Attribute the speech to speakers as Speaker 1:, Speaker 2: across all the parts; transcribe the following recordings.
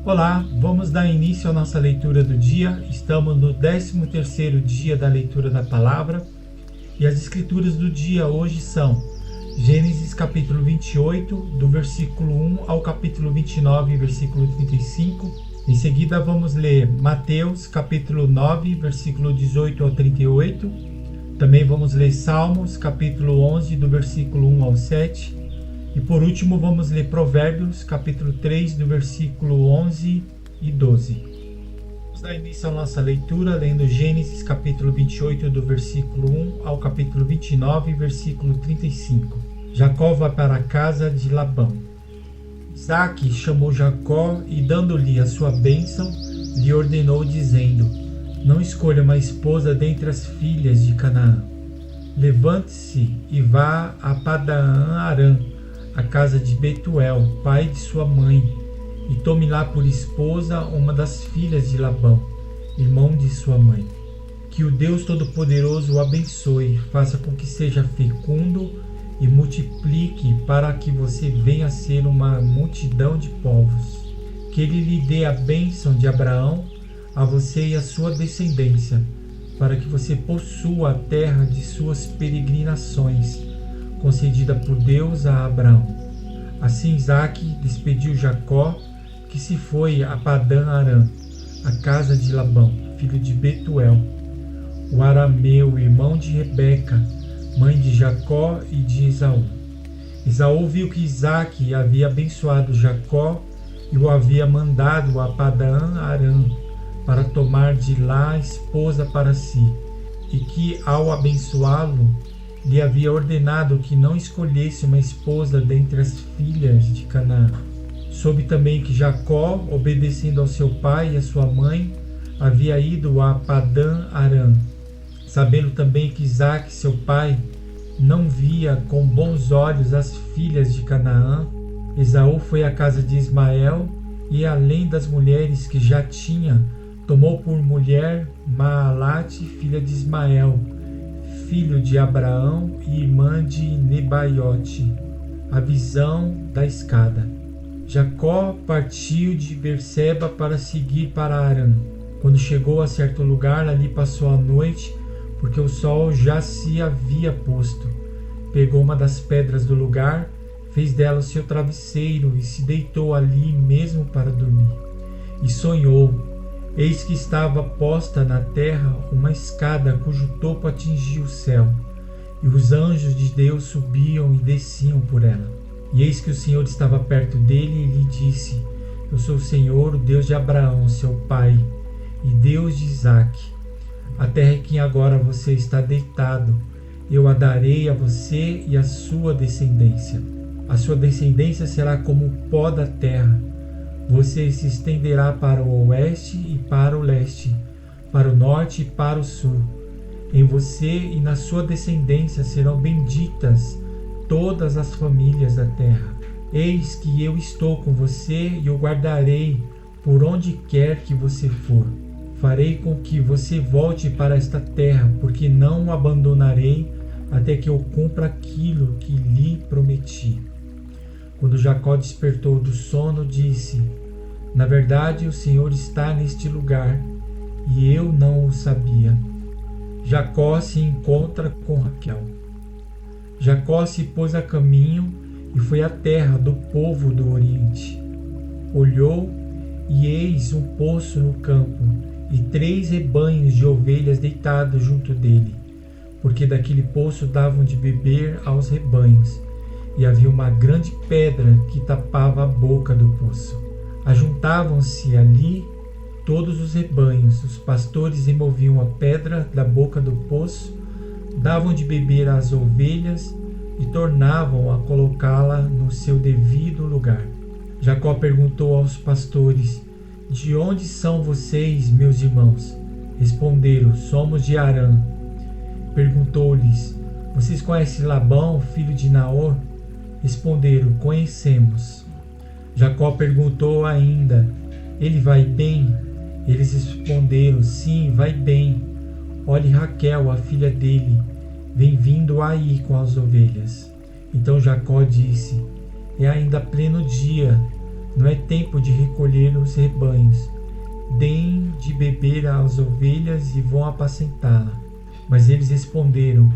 Speaker 1: Olá, vamos dar início à nossa leitura do dia. Estamos no 13º dia da leitura da palavra e as escrituras do dia hoje são Gênesis capítulo 28, do versículo 1 ao capítulo 29, versículo 35. Em seguida vamos ler Mateus capítulo 9, versículo 18 ao 38. Também vamos ler Salmos capítulo 11, do versículo 1 ao 7. E por último vamos ler Provérbios capítulo 3, do versículo 11 e 12. Vamos dar início à nossa leitura lendo Gênesis capítulo 28, do versículo 1 ao capítulo 29, versículo 35. Jacó vai para a casa de Labão. Isaque chamou Jacó e, dando-lhe a sua bênção, lhe ordenou dizendo: não escolha uma esposa dentre as filhas de Canaã. Levante-se e vá a Padã-Arã, a casa de Betuel, pai de sua mãe, e tome lá por esposa uma das filhas de Labão, irmão de sua mãe. Que o Deus Todo-Poderoso o abençoe, faça com que seja fecundo e multiplique, para que você venha a ser uma multidão de povos. Que ele lhe dê a bênção de Abraão a você e a sua descendência, para que você possua a terra de suas peregrinações, concedida por Deus a Abraão. Assim Isaque despediu Jacó, que se foi a Padã-Arã, a casa de Labão, filho de Betuel, o arameu, irmão de Rebeca, mãe de Jacó e de Esaú. Esaú viu que Isaque havia abençoado Jacó e o havia mandado a Padã-Arã para tomar de lá esposa para si, e que, ao abençoá-lo, lhe havia ordenado que não escolhesse uma esposa dentre as filhas de Canaã. Soube também que Jacó, obedecendo ao seu pai e à sua mãe, havia ido a Padã-Arã. Sabendo também que Isaque, seu pai, não via com bons olhos as filhas de Canaã, Esaú foi à casa de Ismael e, além das mulheres que já tinha, tomou por mulher Maalate, filha de Ismael, filho de Abraão e irmã de Nebaiote. A visão da escada. Jacó partiu de Berseba para seguir para Harã. Quando chegou a certo lugar, ali passou a noite, porque o sol já se havia posto. Pegou uma das pedras do lugar, fez dela o seu travesseiro e se deitou ali mesmo para dormir. E sonhou: eis que estava posta na terra uma escada cujo topo atingia o céu, e os anjos de Deus subiam e desciam por ela. E eis que o Senhor estava perto dele e lhe disse: eu sou o Senhor, o Deus de Abraão, seu pai, e Deus de Isaque. A terra em que agora você está deitado, eu a darei a você e à sua descendência. A sua descendência será como o pó da terra. Você se estenderá para o oeste e para o leste, para o norte e para o sul. Em você e na sua descendência serão benditas todas as famílias da terra. Eis que eu estou com você e o guardarei por onde quer que você for. Farei com que você volte para esta terra, porque não o abandonarei até que eu cumpra aquilo que lhe prometi. Quando Jacó despertou do sono, disse: na verdade, o Senhor está neste lugar, e eu não o sabia. Jacó se encontra com Raquel. Jacó se pôs a caminho e foi à terra do povo do Oriente. Olhou, e eis um poço no campo, e 3 rebanhos de ovelhas deitados junto dele, porque daquele poço davam de beber aos rebanhos, e havia uma grande pedra que tapava a boca do poço. Ajuntavam-se ali todos os rebanhos, os pastores removiam a pedra da boca do poço, davam de beber às ovelhas e tornavam a colocá-la no seu devido lugar. Jacó perguntou aos pastores: de onde são vocês, meus irmãos? Responderam: somos de Harã. Perguntou-lhes: vocês conhecem Labão, filho de Naor? Responderam: conhecemos. Jacó perguntou ainda: ele vai bem? Eles responderam: sim, vai bem. Olhe Raquel, a filha dele, vem vindo aí com as ovelhas. Então Jacó disse: é ainda pleno dia, Não é tempo de recolher os rebanhos. Deem de beber às ovelhas e vão apacentá-la. Mas eles responderam: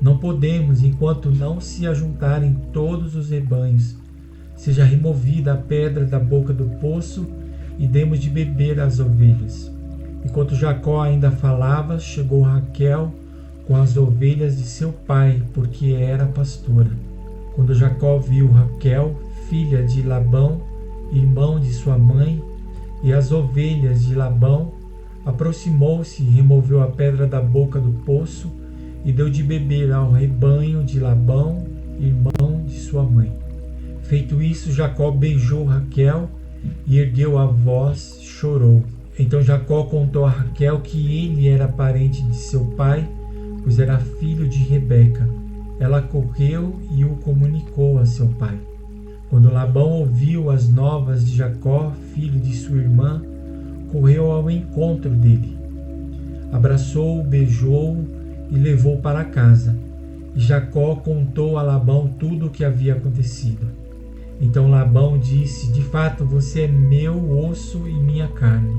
Speaker 1: não podemos, enquanto não se ajuntarem todos os rebanhos. Seja removida a pedra da boca do poço e demos de beber às ovelhas. Enquanto Jacó ainda falava, chegou Raquel com as ovelhas de seu pai, porque era pastora. Quando Jacó viu Raquel, filha de Labão, irmão de sua mãe, e as ovelhas de Labão, aproximou-se e removeu a pedra da boca do poço e deu de beber ao rebanho de Labão, irmão de sua mãe. Feito isso, Jacó beijou Raquel e ergueu a voz, chorou. Então Jacó contou a Raquel que ele era parente de seu pai, pois era filho de Rebeca. Ela correu e o comunicou a seu pai. Quando Labão ouviu as novas de Jacó, filho de sua irmã, correu ao encontro dele. Abraçou-o, beijou-o e levou para casa. E Jacó contou a Labão tudo o que havia acontecido. Então Labão disse: de fato, você é meu osso e minha carne.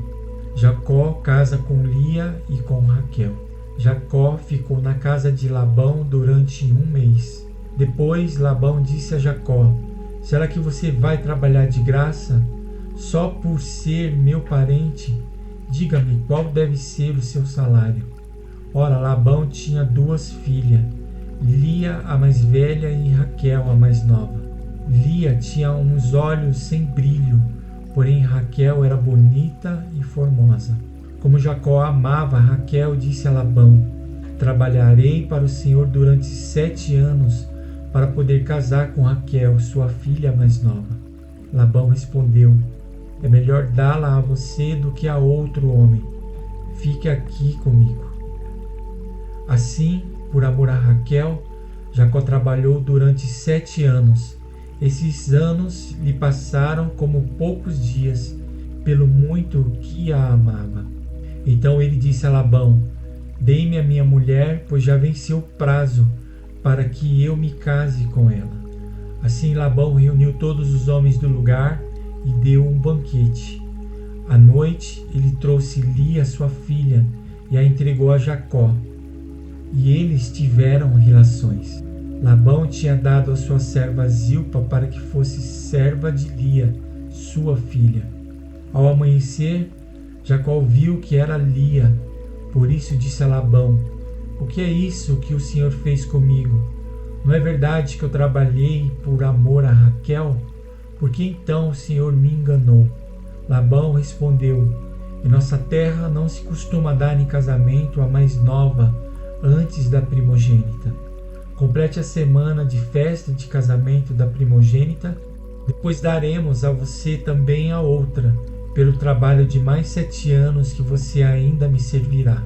Speaker 1: Jacó casa com Lia e com Raquel. Jacó ficou na casa de Labão durante 1 mês. Depois Labão disse a Jacó: será que você vai trabalhar de graça? Só por ser meu parente? Diga-me qual deve ser o seu salário. Ora, Labão tinha 2 filhas, Lia a mais velha e Raquel a mais nova. Lia tinha uns olhos sem brilho, porém Raquel era bonita e formosa. Como Jacó amava Raquel, disse a Labão: trabalharei para o Senhor durante 7 anos para poder casar com Raquel, sua filha mais nova. Labão respondeu: é melhor dá-la a você do que a outro homem. Fique aqui comigo. Assim, por amor a Raquel, Jacó trabalhou durante 7 anos. Esses anos lhe passaram como poucos dias, pelo muito que a amava. Então ele disse a Labão: dê-me a minha mulher, pois já venceu o prazo para que eu me case com ela. Assim Labão reuniu todos os homens do lugar e deu um banquete. À noite ele trouxe Lia, sua filha, e a entregou a Jacó. E eles tiveram relações. Labão tinha dado a sua serva Zilpa para que fosse serva de Lia, sua filha. Ao amanhecer, Jacó viu que era Lia, por isso disse a Labão: o que é isso que o Senhor fez comigo? Não é verdade que eu trabalhei por amor a Raquel? Por que então o Senhor me enganou? Labão respondeu: em nossa terra não se costuma dar em casamento a mais nova antes da primogênita. Complete a semana de festa de casamento da primogênita, depois daremos a você também a outra, pelo trabalho de mais 7 anos que você ainda me servirá.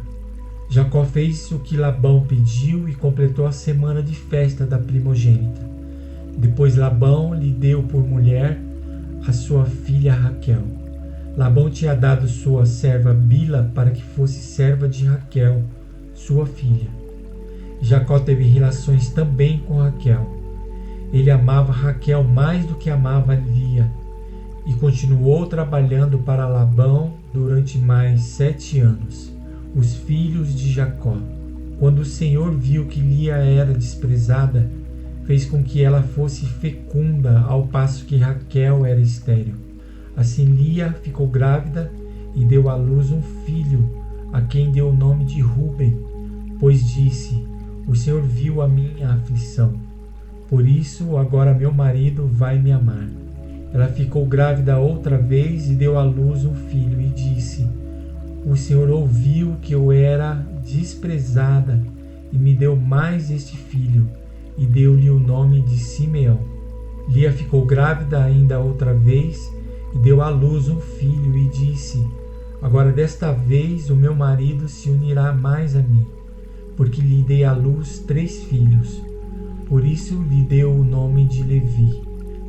Speaker 1: Jacó fez o que Labão pediu e completou a semana de festa da primogênita. Depois Labão lhe deu por mulher a sua filha Raquel. Labão tinha dado sua serva Bila para que fosse serva de Raquel, sua filha. Jacó teve relações também com Raquel. Ele amava Raquel mais do que amava Lia e continuou trabalhando para Labão durante mais 7 anos. Os filhos de Jacó. Quando o Senhor viu que Lia era desprezada, fez com que ela fosse fecunda, ao passo que Raquel era estéril. Assim Lia ficou grávida e deu à luz um filho, a quem deu o nome de Ruben, pois disse: o Senhor viu a minha aflição, por isso agora meu marido vai me amar. Ela ficou grávida outra vez e deu à luz um filho e disse: o Senhor ouviu que eu era desprezada e me deu mais este filho, e deu-lhe o nome de Simeão. Lia ficou grávida ainda outra vez e deu à luz um filho e disse: agora desta vez o meu marido se unirá mais a mim, porque lhe dei à luz 3 filhos. Por isso lhe deu o nome de Levi.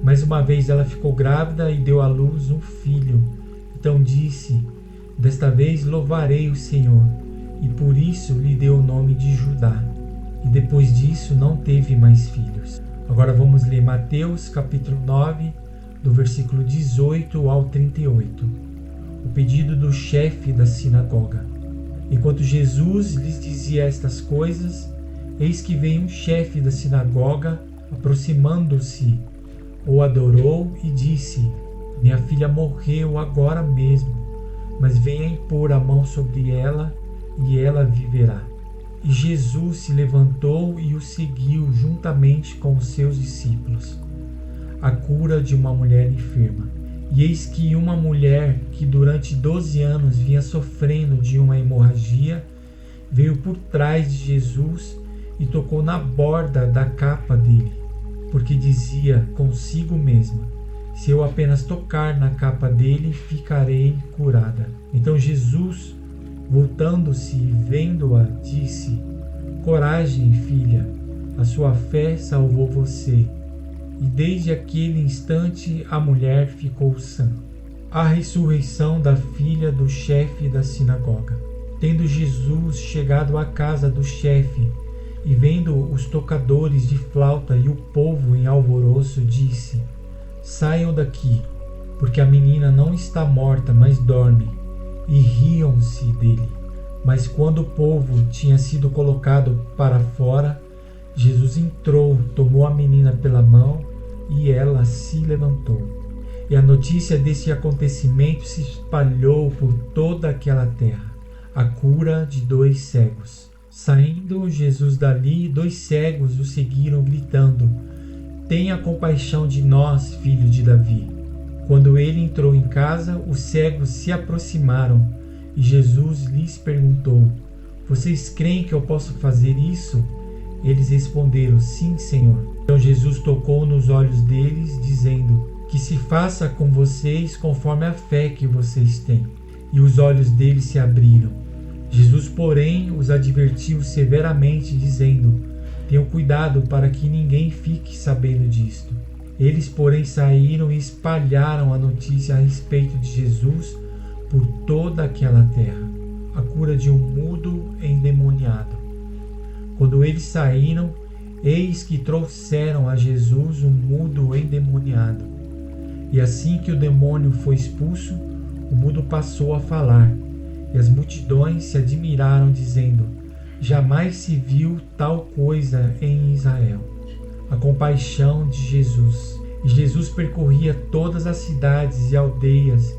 Speaker 1: Mais uma vez ela ficou grávida e deu à luz um filho. Então disse: desta vez louvarei o Senhor, e por isso lhe deu o nome de Judá. E depois disso não teve mais filhos. Agora vamos ler Mateus capítulo 9, do versículo 18 ao 38. O pedido do chefe da sinagoga. Enquanto Jesus lhes dizia estas coisas, eis que veio um chefe da sinagoga, aproximando-se, o adorou e disse: minha filha morreu agora mesmo, mas venha impor a mão sobre ela e ela viverá. E Jesus se levantou e o seguiu juntamente com os seus discípulos. A cura de uma mulher enferma. E eis que uma mulher que durante 12 anos vinha sofrendo de uma hemorragia, veio por trás de Jesus e tocou na borda da capa dele, porque dizia consigo mesma: se eu apenas tocar na capa dele, ficarei curada. Então Jesus, voltando-se e vendo-a, disse: coragem, filha, a sua fé salvou você. E desde aquele instante a mulher ficou sã. A ressurreição da filha do chefe da sinagoga. Tendo Jesus chegado à casa do chefe e vendo os tocadores de flauta e o povo em alvoroço, disse: saiam daqui, porque a menina não está morta, mas dorme. E riam-se dele. Mas quando o povo tinha sido colocado para fora, Jesus entrou, tomou a menina pela mão e ela se levantou. E a notícia desse acontecimento se espalhou por toda aquela terra. A cura de 2 cegos. Saindo Jesus dali, 2 cegos o seguiram, gritando: tenha compaixão de nós, filho de Davi. Quando ele entrou em casa, os cegos se aproximaram e Jesus lhes perguntou: vocês creem que eu posso fazer isso? Eles responderam: sim, Senhor. Então Jesus tocou nos olhos deles, dizendo: que se faça com vocês conforme a fé que vocês têm. E os olhos deles se abriram. Jesus, porém, os advertiu severamente, dizendo: tenham cuidado para que ninguém fique sabendo disto. Eles, porém, saíram e espalharam a notícia a respeito de Jesus por toda aquela terra. A cura de um mudo endemoniado. Quando eles saíram, eis que trouxeram a Jesus um mudo endemoniado. E assim que o demônio foi expulso, o mudo passou a falar, e as multidões se admiraram, dizendo: jamais se viu tal coisa em Israel. A compaixão de Jesus. E Jesus percorria todas as cidades e aldeias,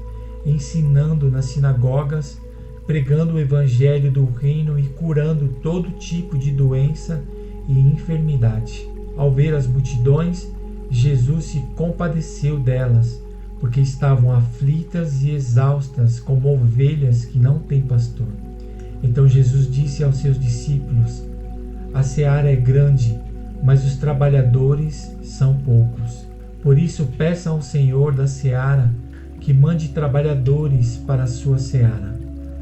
Speaker 1: ensinando nas sinagogas, pregando o evangelho do reino e curando todo tipo de doença e enfermidade. Ao ver as multidões, Jesus se compadeceu delas, porque estavam aflitas e exaustas, como ovelhas que não têm pastor. Então Jesus disse aos seus discípulos: a seara é grande, mas os trabalhadores são poucos. Por isso peçam ao Senhor da seara que mande trabalhadores para a sua seara.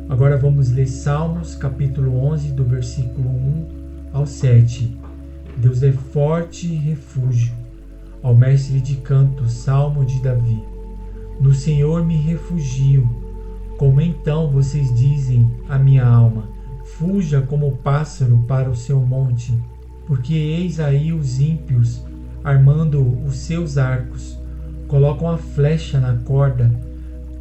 Speaker 1: Agora vamos ler Salmos, capítulo 11, do versículo 1 ao 7. Deus é forte e refúgio. Ao mestre de canto, Salmo de Davi. No Senhor me refugio. Como então vocês dizem a minha alma: fuja como o pássaro para o seu monte, porque eis aí os ímpios armando os seus arcos, colocam a flecha na corda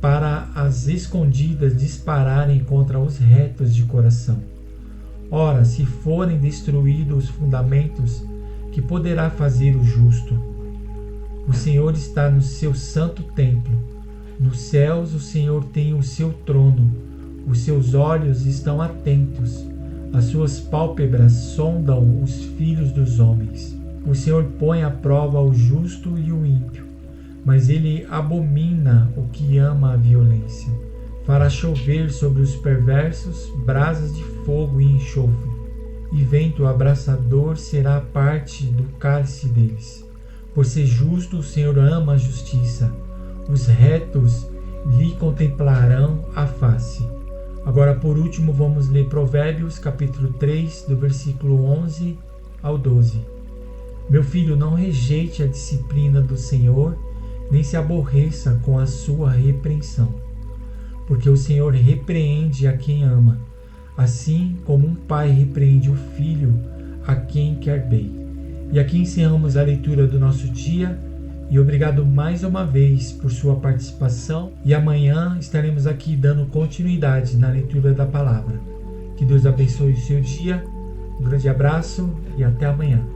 Speaker 1: para as escondidas dispararem contra os retos de coração. Ora, se forem destruídos os fundamentos, que poderá fazer o justo? O Senhor está no seu santo templo. Nos céus o Senhor tem o seu trono. Os seus olhos estão atentos. As suas pálpebras sondam os filhos dos homens. O Senhor põe à prova o justo e o ímpio, mas ele abomina o que ama a violência. Fará chover sobre os perversos brasas de fogo e enxofre, e vento abrasador será a parte do cálice deles. Por ser justo, o Senhor ama a justiça. Os retos lhe contemplarão a face. Agora, por último, vamos ler Provérbios, capítulo 3, do versículo 11 ao 12. Meu filho, não rejeite a disciplina do Senhor, nem se aborreça com a sua repreensão. Porque o Senhor repreende a quem ama, assim como um pai repreende o filho a quem quer bem. E aqui encerramos a leitura do nosso dia. E obrigado mais uma vez por sua participação. E amanhã estaremos aqui dando continuidade na leitura da palavra. Que Deus abençoe o seu dia. Um grande abraço e até amanhã.